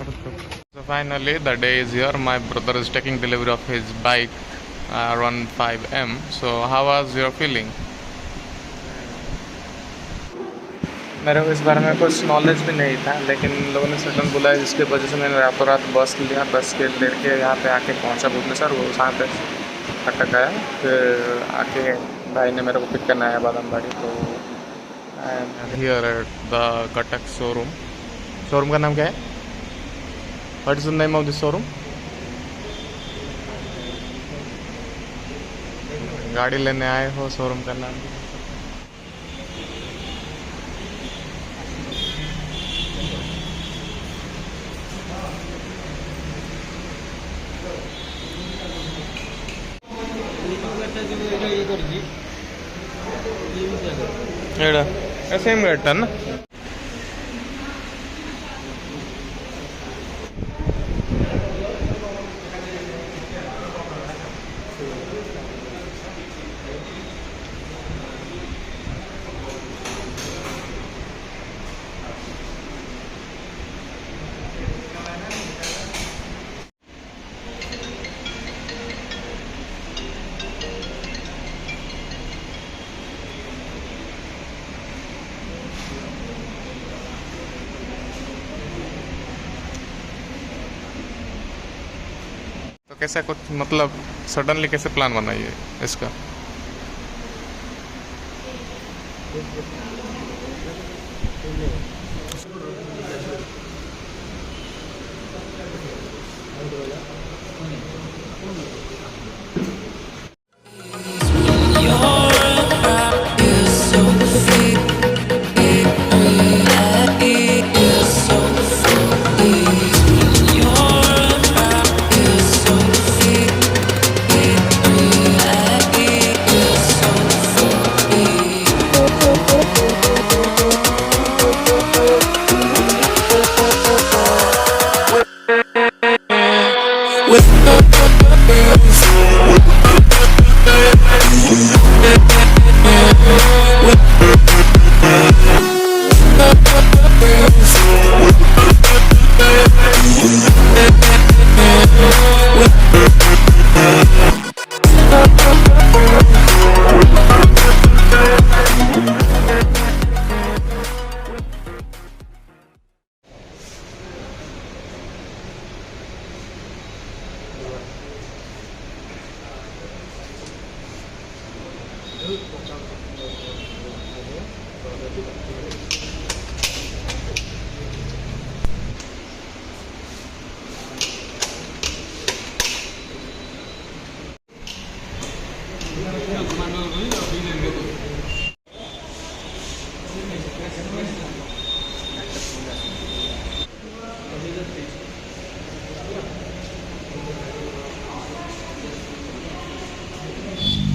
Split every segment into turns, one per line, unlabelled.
So finally the day is here. My brother is taking delivery of his bike R15M. So how was your feeling? मेरे को इस बारे में कुछ knowledge भी नहीं था, लेकिन लोगों ने सडन बुलाया जिसकी वजह से मैंने रातों रात बस लिया। बस के लेके यहाँ पे आके पहुँचा भुवनेश्वर। वो वहाँ पे कटक आया, फिर आके भाई ने मेरे को पिक करना आया बादामबाड़ी। तो here at the Cuttack showroom. Showroom का नाम क्या है? What is the name of this showroom? गाड़ी लेने आए हो, शोरूम का नाम? सेम रेट ना? तो कैसा कुछ मतलब सडनली कैसे प्लान बनाइए इसका?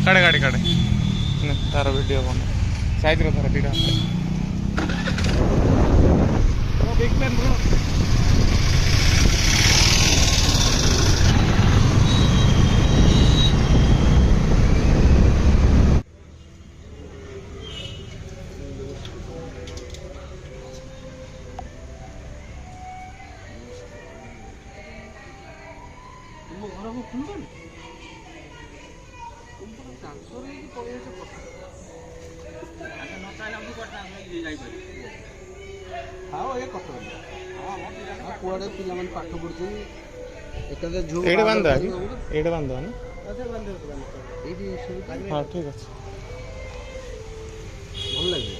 काड़े गाड़ी काड़े तार वीडियो बना साइज रो तार दीटा बिग प्लान ब्रो। एडे बांधा ना? हाँ ठीक है, भल लगे।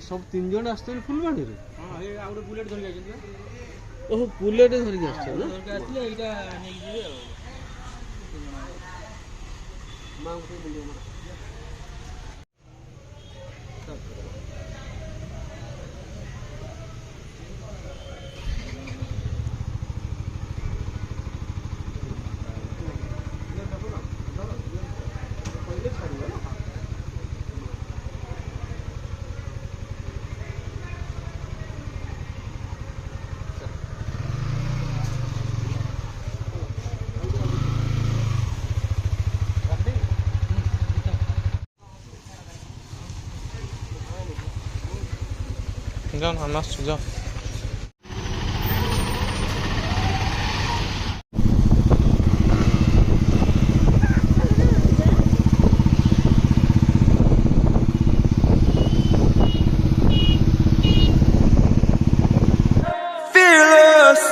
सब 3 जण आसते फुलवाणी रे।
हां ए आ बुलेट धरि जाय
ओह बुलेट धरि आछे ना
धरि आछले एटा नै जिवे मां को बोलियो ना
जाओ ना मस्त जाओ।
Fearless.